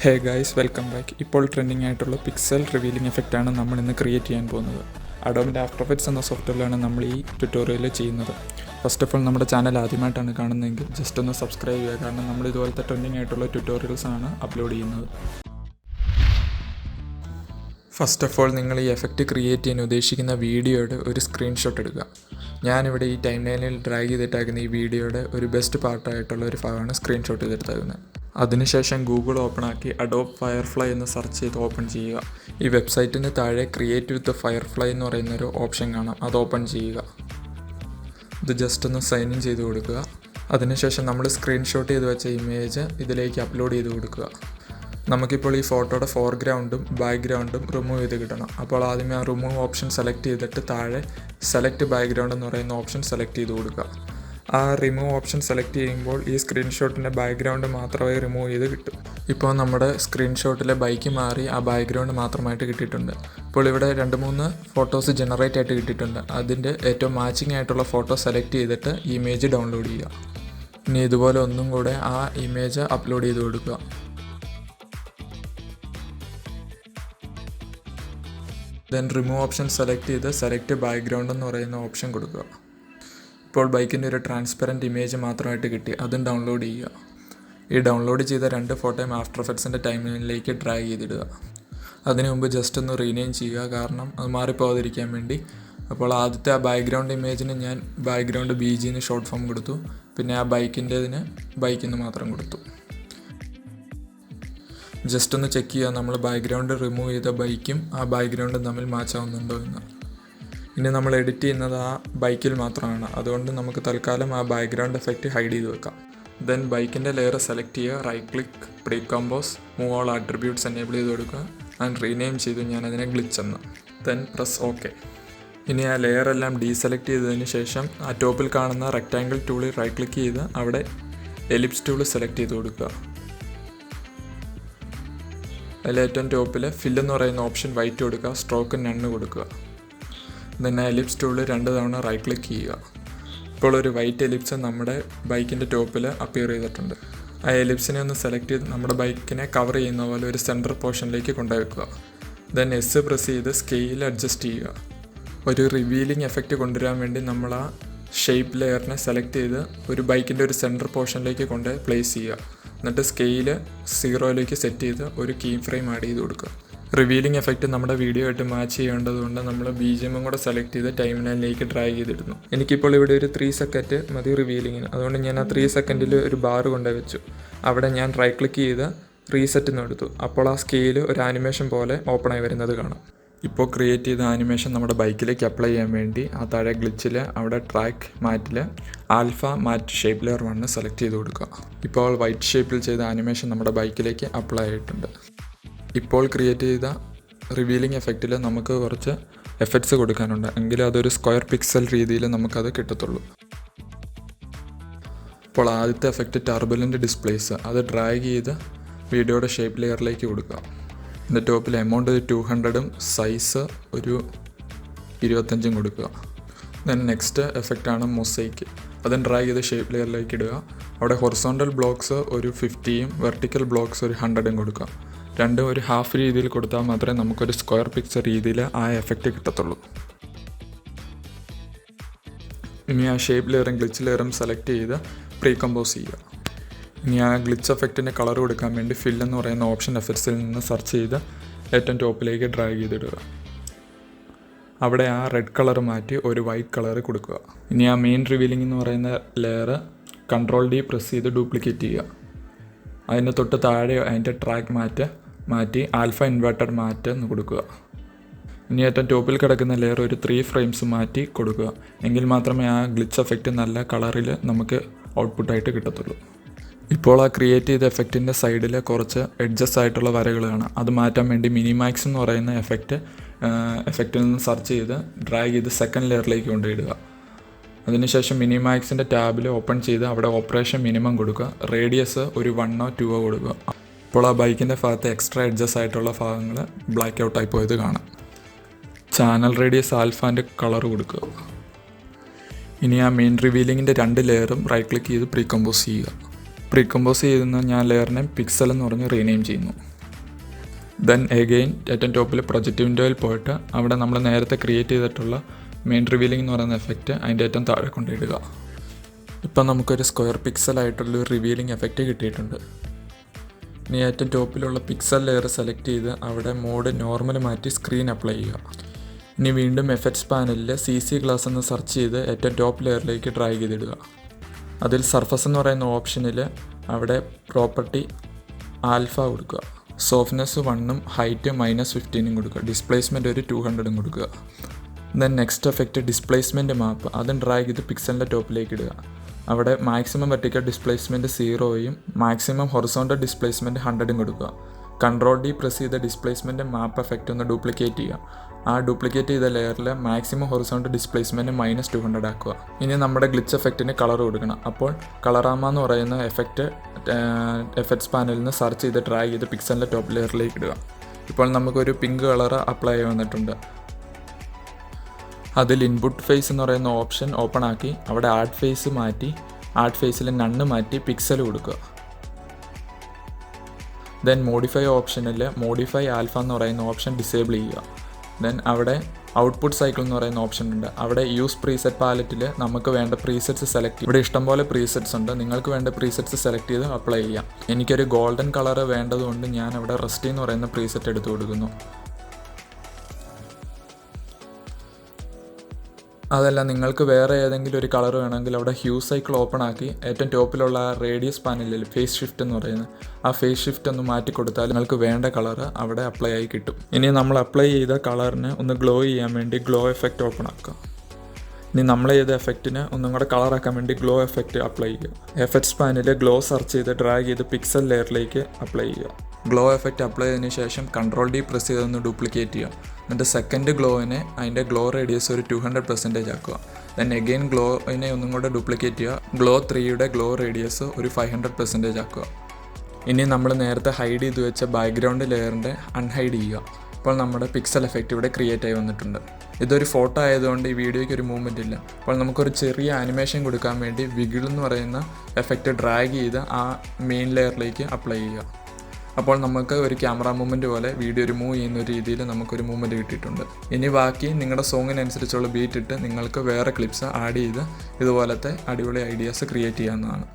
Hey guys, welcome back. ഇപ്പോൾ trending ആയിട്ടുള്ള pixel revealing എഫക്റ്റാണ് നമ്മൾ ഇന്ന് ക്രിയേറ്റ് ചെയ്യാൻ പോകുന്നത്. അഡോബിൻ്റെ ആഫ്റ്റർ എഫക്ട്സ് എന്ന സോഫ്റ്റ്വെയറിലാണ് നമ്മൾ ഈ ട്യൂട്ടോറിയൽ ചെയ്യുന്നത്. ഫസ്റ്റ് ഓഫ് ഓൾ, നമ്മുടെ ചാനൽ ആദ്യമായിട്ടാണ് കാണുന്നതെങ്കിൽ ജസ്റ്റ് ഒന്ന് സബ്സ്ക്രൈബ് ചെയ്യുക. കാരണം നമ്മൾ ഇതുപോലത്തെ ട്രെൻഡിങ് ആയിട്ടുള്ള ട്യൂട്ടോറിയൽസ് ആണ് അപ്ലോഡ് ചെയ്യുന്നത്. ഫസ്റ്റ് ഓഫ് ഓൾ, നിങ്ങൾ ഈ എഫക്റ്റ് ക്രിയേറ്റ് ചെയ്യാൻ ഉദ്ദേശിക്കുന്ന വീഡിയോയുടെ ഒരു സ്ക്രീൻഷോട്ട് എടുക്കുക. ഞാനിവിടെ ഈ ടൈം ലൈനിൽ ഡ്രാഗ് ചെയ്തിട്ടാക്കുന്ന ഈ വീഡിയോയുടെ ഒരു ബെസ്റ്റ് പാർട്ടായിട്ടുള്ള ഒരു ഭാഗമാണ് സ്ക്രീൻഷോട്ട് ചെയ്തെടുത്താകുന്നത്. അതിനുശേഷം ഗൂഗിൾ ഓപ്പൺ ആക്കി അഡോബ് ഫയർഫ്ലൈ എന്ന് സെർച്ച് ചെയ്ത് ഓപ്പൺ ചെയ്യുക. ഈ വെബ്സൈറ്റിന് താഴെ ക്രിയേറ്റ് വിത്ത് ഫയർഫ്ലൈ എന്ന് പറയുന്നൊരു ഓപ്ഷൻ കാണാം, അത് ഓപ്പൺ ചെയ്യുക. ഇത് ജസ്റ്റ് ഒന്ന് സൈൻ ഇൻ ചെയ്ത് കൊടുക്കുക. അതിനുശേഷം നമ്മൾ സ്ക്രീൻഷോട്ട് ചെയ്ത് വെച്ച ഇമേജ് ഇതിലേക്ക് അപ്ലോഡ് ചെയ്ത് കൊടുക്കുക. നമുക്കിപ്പോൾ ഈ ഫോട്ടോയുടെ ഫോർഗ്രൗണ്ടും ബാക്ക്ഗ്രൗണ്ടും റിമൂവ് ചെയ്ത് കിട്ടണം. അപ്പോൾ ആദ്യമേ ആ റിമൂവ് ഓപ്ഷൻ സെലക്ട് ചെയ്തിട്ട് താഴെ സെലക്ട് ബാക്ക്ഗ്രൗണ്ട് എന്ന് പറയുന്ന ഓപ്ഷൻ സെലക്ട് ചെയ്ത് കൊടുക്കുക. ആ റിമൂവ് ഓപ്ഷൻ സെലക്ട് ചെയ്യുമ്പോൾ ഈ സ്ക്രീൻഷോട്ടിൻ്റെ ബാക്ക്ഗ്രൗണ്ട് മാത്രമേ റിമൂവ് ചെയ്ത് കിട്ടും. ഇപ്പോൾ നമ്മുടെ സ്ക്രീൻഷോട്ടിലെ ബൈക്ക് മാറി ആ ബാക്ക്ഗ്രൗണ്ട് മാത്രമായിട്ട് കിട്ടിയിട്ടുണ്ട്. ഇപ്പോൾ ഇവിടെ 2-3 ഫോട്ടോസ് ജനറേറ്റ് ആയിട്ട് കിട്ടിയിട്ടുണ്ട്. അതിൻ്റെ ഏറ്റവും മാച്ചിങ് ആയിട്ടുള്ള ഫോട്ടോ സെലക്ട് ചെയ്തിട്ട് ഇമേജ് ഡൗൺലോഡ് ചെയ്യുക. ഇനി ഇതുപോലെ ഒന്നും കൂടെ ആ ഇമേജ് അപ്ലോഡ് ചെയ്ത് കൊടുക്കുക. ദെൻ റിമൂവ് ഓപ്ഷൻ സെലക്ട് ചെയ്ത് സെലക്ട് ബാക്ക്ഗ്രൗണ്ട് എന്ന് പറയുന്ന ഓപ്ഷൻ കൊടുക്കുക. ഇപ്പോൾ ബൈക്കിൻ്റെ ഒരു ട്രാൻസ്പെറൻറ്റ് ഇമേജ് മാത്രമായിട്ട് കിട്ടി, അതും ഡൗൺലോഡ് ചെയ്യുക. ഈ ഡൗൺലോഡ് ചെയ്ത 2 ഫോട്ടോയും ആഫ്റ്റർ എഫക്ട്സിൻ്റെ ടൈം ലൈനിലേക്ക് ഡ്രാഗ് ചെയ്തിടുക. അതിനു മുമ്പ് ജസ്റ്റ് ഒന്ന് റീനെയിം ചെയ്യുക, കാരണം അത് മാറിപ്പോകാതിരിക്കാൻ വേണ്ടി. അപ്പോൾ ആദ്യത്തെ ആ ബാക്ക്ഗ്രൗണ്ട് ഇമേജിന് ഞാൻ ബാക്ക്ഗ്രൗണ്ട് BG എന്ന് ഷോർട്ട് ഫോം കൊടുത്തു. പിന്നെ ആ ബൈക്കിൻ്റെതിന് ബൈക്കിന്ന് മാത്രം കൊടുത്തു. ജസ്റ്റ് ഒന്ന് ചെക്ക് ചെയ്യുക നമ്മൾ ബാക്ക്ഗ്രൗണ്ട് റിമൂവ് ചെയ്ത ബൈക്കും ആ ബാക്ക്ഗ്രൗണ്ടും തമ്മിൽ മാച്ച് ആവുന്നുണ്ടോ എന്ന്. ഇനി നമ്മൾ എഡിറ്റ് ചെയ്യുന്നത് ആ ബൈക്കിൽ മാത്രമാണ്, അതുകൊണ്ട് നമുക്ക് തൽക്കാലം ആ ബാക്ക്ഗ്രൗണ്ട് എഫക്റ്റ് ഹൈഡ് ചെയ്ത് വെക്കാം. ദെൻ ബൈക്കിൻ്റെ ലെയർ സെലക്ട് ചെയ്യുക, right click, pre compose, move all attributes enable ചെയ്ത് കൊടുക്കുക. ആൻഡ് റീനെയിം ചെയ്തു ഞാനതിനെ ഗ്ലിച്ച് എന്ന്. Then press okay. ഇനി ആ ലെയർ എല്ലാം ഡീസെലക്ട് ചെയ്തതിന് ശേഷം ആ ടോപ്പിൽ കാണുന്ന റെക്റ്റാങ്കിൾ ടൂളിൽ റൈറ്റ് ക്ലിക്ക് ചെയ്ത് അവിടെ എലിപ്സ് ടൂൾ സെലക്ട് ചെയ്ത് കൊടുക്കുക. അതിൽ ഏറ്റവും ടോപ്പിൽ ഫിൽ എന്ന് പറയുന്ന ഓപ്ഷൻ വൈറ്റ് കൊടുക്കുക, സ്ട്രോക്ക് നണ്ണ് കൊടുക്കുക. then എലിപ്സ് ടൂളിൽ 2 തവണ റൈറ്റ് ക്ലിക്ക് ചെയ്യുക. ഇപ്പോൾ ഒരു വൈറ്റ് എലിപ്സ് നമ്മുടെ ബൈക്കിൻ്റെ ടോപ്പിൽ അപ്പിയർ ചെയ്തിട്ടുണ്ട്. ആ എലിപ്സിനെ ഒന്ന് സെലക്ട് ചെയ്ത് നമ്മുടെ ബൈക്കിനെ കവർ ചെയ്യുന്ന പോലെ ഒരു സെൻറ്റർ പോർഷനിലേക്ക് കൊണ്ടുവയ്ക്കുക. ദെൻ എസ് പ്രസ് ചെയ്ത് സ്കെയിൽ അഡ്ജസ്റ്റ് ചെയ്യുക. ഒരു റിവീലിംഗ് എഫക്റ്റ് കൊണ്ടുവരാൻ വേണ്ടി നമ്മൾ ആ ഷേപ്പ് ലെയറിനെ സെലക്ട് ചെയ്ത് ഒരു ബൈക്കിൻ്റെ ഒരു സെൻറ്റർ പോർഷനിലേക്ക് കൊണ്ട് പ്ലേസ് ചെയ്യുക. എന്നിട്ട് സ്കെയിൽ 0ലേക്ക് സെറ്റ് ചെയ്ത് ഒരു കീ ഫ്രെയിം ആഡ് ചെയ്ത് കൊടുക്കുക. റിവീലിംഗ് എഫക്റ്റ് നമ്മുടെ വീഡിയോ ആയിട്ട് മാച്ച് ചെയ്യേണ്ടതുകൊണ്ട് നമ്മൾ BGM കൂടെ സെലക്ട് ചെയ്ത് ടൈം ലൈനിലേക്ക് ഡ്രാഗ് ചെയ്തിടുന്നു. എനിക്കിപ്പോൾ ഇവിടെ ഒരു 3 സെക്കൻഡ് മതി റിവീലിങ്ങിന്, അതുകൊണ്ട് ഞാൻ ആ 3 സെക്കൻഡിൽ ഒരു ബാർ കൊണ്ടുവച്ചു. അവിടെ ഞാൻ റൈറ്റ് ക്ലിക്ക് ചെയ്ത് റീസെറ്റ് എന്ന് എടുത്തു. അപ്പോൾ ആ സ്കെയിൽ ഒരു ആനിമേഷൻ പോലെ ഓപ്പണായി വരുന്നത് കാണാം. ഇപ്പോൾ ക്രിയേറ്റ് ചെയ്ത ആനിമേഷൻ നമ്മുടെ ബൈക്കിലേക്ക് അപ്ലൈ ചെയ്യാൻ വേണ്ടി ആ താഴെ ഗ്ലിച്ചിൽ അവിടെ ട്രാക്ക് മാറ്റിൽ ആൽഫ മാറ്റ് ഷേപ്പ് ലെയർ 1 സെലക്ട് ചെയ്ത് കൊടുക്കുക. ഇപ്പോൾ വൈറ്റ് ഷേപ്പിൽ ചെയ്ത ആനിമേഷൻ നമ്മുടെ ബൈക്കിലേക്ക് അപ്ലൈ ആയിട്ടുണ്ട്. ഇപ്പോൾ ക്രിയേറ്റ് ചെയ്ത റിവീലിംഗ് എഫക്റ്റിൽ നമുക്ക് കുറച്ച് എഫക്ട്സ് കൊടുക്കാനുണ്ട്, എങ്കിലും അതൊരു സ്ക്വയർ പിക്സൽ രീതിയിൽ നമുക്കത് കിട്ടത്തുള്ളൂ. ഇപ്പോൾ ആദ്യത്തെ എഫക്റ്റ് ടർബുലൻ്റ് ഡിസ്പ്ലേസ്, അത് ഡ്രാഗ് ചെയ്ത് വീഡിയോയുടെ ഷേപ്പ് ലെയറിലേക്ക് കൊടുക്കുക. ഇതിൻ്റെ ടോപ്പിൽ എമൗണ്ട് 200ഉം സൈസ് ഒരു 25ഉം കൊടുക്കുക. ദെൻ നെക്സ്റ്റ് എഫക്റ്റാണ് മൊസൈക്ക്, അതും ഡ്രാഗ് ചെയ്ത് ഷേപ്പ് ലെയറിലേക്ക് ഇടുക. അവിടെ ഹൊറിസോണ്ടൽ ബ്ലോക്സ് ഒരു 50ഉം വെർട്ടിക്കൽ ബ്ലോക്സ് ഒരു 100ഉം കൊടുക്കുക. രണ്ടും ഒരു ഹാഫ് രീതിയിൽ കൊടുത്താൽ മാത്രമേ നമുക്കൊരു സ്ക്വയർ പിക്ചർ രീതിയിൽ ആ എഫക്റ്റ് കിട്ടത്തുള്ളൂ. ഇനി ആ ഷേപ്പ് ലെയറും ഗ്ലിച്ച് ലെയറും സെലക്ട് ചെയ്ത് പ്രീ കമ്പോസ് ചെയ്യുക. ഇനി ആ ഗ്ലിച്ച് എഫക്റ്റിൻ്റെ കളർ കൊടുക്കാൻ വേണ്ടി ഫിൽ എന്ന് പറയുന്ന ഓപ്ഷൻ എഫക്ട്സിൽ നിന്ന് സെർച്ച് ചെയ്ത് ഏറ്റവും ടോപ്പിലേക്ക് ഡ്രാഗ് ചെയ്തിടുക. അവിടെ ആ റെഡ് കളർ മാറ്റി ഒരു വൈറ്റ് കളർ കൊടുക്കുക. ഇനി ആ മെയിൻ റിവീലിംഗ് എന്ന് പറയുന്ന ലെയർ Ctrl+D പ്രസ് ചെയ്ത് ഡ്യൂപ്ലിക്കേറ്റ് ചെയ്യുക. അതിൻ്റെ തൊട്ട് താഴെ അതിൻ്റെ ട്രാക്ക് മാറ്റി ആൽഫ ഇൻവേർട്ടഡ് മാറ്റ് എന്ന് കൊടുക്കുക. ഇനി ഏറ്റവും ടോപ്പിൽ കിടക്കുന്ന ലെയർ ഒരു 3 ഫ്രെയിംസ് മാറ്റി കൊടുക്കുക. എങ്കിൽ മാത്രമേ ആ ഗ്ലിച്ച് എഫക്റ്റ് നല്ല കളറിൽ നമുക്ക് ഔട്ട്പുട്ടായിട്ട് കിട്ടത്തുള്ളൂ. ഇപ്പോൾ ആ ക്രിയേറ്റ് ചെയ്ത എഫക്റ്റിൻ്റെ സൈഡിൽ കുറച്ച് എഡ്ജസ് ആയിട്ടുള്ള വരകൾ കാണാം. അത് മാറ്റാൻ വേണ്ടി മിനിമാക്സ് എന്ന് പറയുന്ന എഫക്റ്റിൽ നിന്ന് സെർച്ച് ചെയ്ത് ഡ്രാഗ് ചെയ്ത് സെക്കൻഡ് ലെയറിലേക്ക് കൊണ്ടുപോയിടുക. അതിനുശേഷം മിനിമാക്സിൻ്റെ ടാബിൽ ഓപ്പൺ ചെയ്ത് അവിടെ ഓപ്പറേഷൻ മിനിമം കൊടുക്കുക. റേഡിയസ് ഒരു 1 or 2 കൊടുക്കുക. ഇപ്പോൾ ആ ബൈക്കിൻ്റെ ഭാഗത്ത് എക്സ്ട്രാ എഡ്ജസ് ആയിട്ടുള്ള ഭാഗങ്ങൾ ബ്ലാക്ക് ഔട്ടായി പോയത് കാണാം. ചാനൽ റേഡിയസ് ആൽഫാൻ്റെ കളർ കൊടുക്കുക. ഇനി ആ മെയിൻ റിവീലിങ്ങിൻ്റെ 2 ലെയറും റൈറ്റ് ക്ലിക്ക് ചെയ്ത് പ്രീ കമ്പോസ് ചെയ്യുക. പ്രീ കമ്പോസ് ചെയ്യുന്ന ഞാൻ ലെയറിനെ പിക്സൽ എന്ന് പറഞ്ഞ് റീനെയിം ചെയ്യുന്നു. ദെൻ എഗെയിൻ ഏറ്റവും ടോപ്പിൽ പ്രൊജക്റ്റ് വിൻഡോയിൽ പോയിട്ട് അവിടെ നമ്മൾ നേരത്തെ ക്രിയേറ്റ് ചെയ്തിട്ടുള്ള മെയിൻ റിവീലിംഗ് എന്ന് പറയുന്ന എഫക്റ്റ് അതിൻ്റെ ഏറ്റവും താഴെ കൊണ്ടിടുക. ഇപ്പം നമുക്കൊരു സ്ക്വയർ പിക്സലായിട്ടുള്ളൊരു റിവീലിംഗ് എഫക്റ്റ് കിട്ടിയിട്ടുണ്ട്. ഇനി ഏറ്റവും ടോപ്പിലുള്ള പിക്സൽ ലെയർ സെലക്ട് ചെയ്ത് അവിടെ മോഡ് നോർമൽ മാറ്റി സ്ക്രീൻ അപ്ലൈ ചെയ്യുക. ഇനി വീണ്ടും എഫക്ട്സ് പാനലിൽ CC ഗ്ലാസ് എന്ന് സെർച്ച് ചെയ്ത് ഏറ്റവും ടോപ്പ് ലെയറിലേക്ക് ഡ്രാഗ് ചെയ്തിടുക. അതിൽ സർഫസ് എന്ന് പറയുന്ന ഓപ്ഷനിൽ അവിടെ പ്രോപ്പർട്ടി ആൽഫ കൊടുക്കുക. സോഫ്റ്റ്നെസ് 1ഉം ഹൈറ്റ് -15ഉം കൊടുക്കുക. ഡിസ്പ്ലേസ്മെൻറ്റ് ഒരു 200ഉം കൊടുക്കുക. Then next effect displacement map, അതും ഡ്രാഗ് ചെയ്ത് പിക്സലിൻ്റെ ടോപ്പിലേക്ക് ഇടുക. അവിടെ മാക്സിമം വെർട്ടിക്കൽ ഡിസ്പ്ലേസ്മെൻറ്റ് 0ഉം മാക്സിമം ഹൊറിസോണ്ടൽ ഡിസ്പ്ലേസ്മെൻറ്റ് 100ഉം കൊടുക്കുക. Ctrl+D പ്രസ് ചെയ്ത ഡിസ്പ്ലേസ്മെൻറ്റ് മാപ്പ് എഫക്റ്റ് ഒന്ന് ഡ്യൂപ്ലിക്കേറ്റ് ചെയ്യുക. ആ ഡ്യൂപ്ലിക്കേറ്റ് ചെയ്ത ലെയറിൽ മാക്സിമം ഹൊറിസോണ്ടൽ ഡിസ്പ്ലേസ്മെൻറ്റ് -200 ആക്കുക. ഇനി നമ്മുടെ ഗ്ലിച്ച് എഫക്റ്റിന് കളർ കൊടുക്കണം. അപ്പോൾ കളറാമ എന്ന് പറയുന്ന എഫക്ട്സ് പാനലിൽ നിന്ന് സെർച്ച് ചെയ്ത് ഡ്രാഗ് ചെയ്ത് പിക്സലിൻ്റെ ടോപ്പ് ലെയറിലേക്ക് ഇടുക. ഇപ്പോൾ നമുക്കൊരു പിങ്ക് കളർ അപ്ലൈ ചെയ്ത് വന്നിട്ടുണ്ട്. അതിൽ ഇൻപുട്ട് ഫേസ് എന്ന് പറയുന്ന ഓപ്ഷൻ ഓപ്പൺ ആക്കി അവിടെ ആഡ് ഫേസ് മാറ്റി ആഡ് ഫേസിൽ നണ്ണ് മാറ്റി പിക്സൽ കൊടുക്കുക. ദെൻ മോഡിഫൈ ഓപ്ഷനിൽ മോഡിഫൈ ആൽഫ എന്ന് പറയുന്ന ഓപ്ഷൻ ഡിസേബിൾ ചെയ്യുക. ദെൻ അവിടെ ഔട്ട്പുട്ട് സൈക്കിൾ എന്ന് പറയുന്ന ഓപ്ഷൻ ഉണ്ട്. അവിടെ യൂസ് പ്രീസെറ്റ് പാലറ്റിൽ നമുക്ക് വേണ്ട പ്രീസെറ്റ്സ് സെലക്ട് ചെയ്യും. ഇവിടെ ഇഷ്ടംപോലെ പ്രീസെറ്റ്സ് ഉണ്ട്. നിങ്ങൾക്ക് വേണ്ട പ്രീസെറ്റ്സ് സെലക്ട് ചെയ്ത് അപ്ലൈ ചെയ്യാം. എനിക്കൊരു ഗോൾഡൻ കളർ വേണ്ടതുകൊണ്ട് ഞാൻ അവിടെ റസ്റ്റി എന്ന് പറയുന്ന പ്രീസെറ്റ് എടുത്തു കൊടുക്കുന്നു. അതല്ല നിങ്ങൾക്ക് വേറെ ഏതെങ്കിലും ഒരു കളർ വേണമെങ്കിൽ അവിടെ ഹ്യൂ സൈക്കിൾ ഓപ്പൺ ആക്കി ഏറ്റവും ടോപ്പിലുള്ള ആ റേഡിയസ് പാനലിൽ ഫേസ് ഷിഫ്റ്റ് എന്ന് പറയുന്നത് ആ ഫേസ് ഷിഫ്റ്റ് ഒന്ന് മാറ്റി കൊടുത്താൽ നിങ്ങൾക്ക് വേണ്ട കളർ അവിടെ അപ്ലൈ ആയി കിട്ടും. ഇനി നമ്മൾ അപ്ലൈ ചെയ്ത കളറിന് ഒന്ന് ഗ്ലോ ചെയ്യാൻ വേണ്ടി ഗ്ലോ എഫക്റ്റ് ഓപ്പൺ ആക്കുക. ഇനി നമ്മൾ ചെയ്ത എഫക്റ്റിന് ഒന്നും കൂടെ കളറാക്കാൻ വേണ്ടി ഗ്ലോ എഫക്റ്റ് അപ്ലൈ ചെയ്യുക. എഫക്ട്സ് പാനലിൽ ഗ്ലോ സെർച്ച് ചെയ്ത് ഡ്രാഗ് ചെയ്ത് പിക്സൽ ലെയറിലേക്ക് അപ്ലൈ ചെയ്യുക. ഗ്ലോ എഫക്റ്റ് അപ്ലൈ ചെയ്തതിന് ശേഷം Ctrl+D പ്രസ് ചെയ്തൊന്ന് ഡ്യൂപ്ലിക്കേറ്റ് ചെയ്യുക. എന്നിട്ട് സെക്കൻഡ് ഗ്ലോവിനെ അതിൻ്റെ ഗ്ലോ റേഡിയസ് ഒരു 200% ആക്കുക. ദെൻ എഗെയിൻ ഗ്ലോവിനെ ഒന്നും കൂടെ ഡ്യൂപ്ലിക്കേറ്റ് ചെയ്യുക. ഗ്ലോ 3യുടെ ഗ്ലോ റേഡിയസ് ഒരു 500% ആക്കുക. ഇനി നമ്മൾ നേരത്തെ ഹൈഡ് ചെയ്ത് വെച്ച ബാക്ക്ഗ്രൗണ്ട് ലെയറിൻ്റെ അൺഹൈഡ് ചെയ്യുക. അപ്പോൾ നമ്മുടെ പിക്സൽ എഫക്റ്റ് ഇവിടെ ക്രിയേറ്റ് ആയി വന്നിട്ടുണ്ട്. ഇതൊരു ഫോട്ടോ ആയതുകൊണ്ട് ഈ വീഡിയോയ്ക്ക് ഒരു മൂവ്മെൻ്റ് ഇല്ല. അപ്പോൾ നമുക്കൊരു ചെറിയ ആനിമേഷൻ കൊടുക്കാൻ വേണ്ടി വിഗിൾ എന്ന് പറയുന്ന എഫക്റ്റ് ഡ്രാഗ് ചെയ്ത് ആ മെയിൻ ലെയറിലേക്ക് അപ്ലൈ ചെയ്യുക. അപ്പോൾ നമുക്ക് ഒരു ക്യാമറ മൂവ്മെൻറ്റ് പോലെ വീഡിയോ ഒരു മൂവ് ചെയ്യുന്ന രീതിയിൽ നമുക്കൊരു മൂവ്മെൻറ്റ് കിട്ടിയിട്ടുണ്ട്. ഇനി ബാക്കി നിങ്ങളുടെ സോങ്ങിനനുസരിച്ചുള്ള ബീറ്റ് ഇട്ട് നിങ്ങൾക്ക് വേറെ ക്ലിപ്സ് ആഡ് ചെയ്ത് ഇതുപോലത്തെ അടിപൊളി ഐഡിയാസ് ക്രിയേറ്റ് ചെയ്യാവുന്നതാണ്.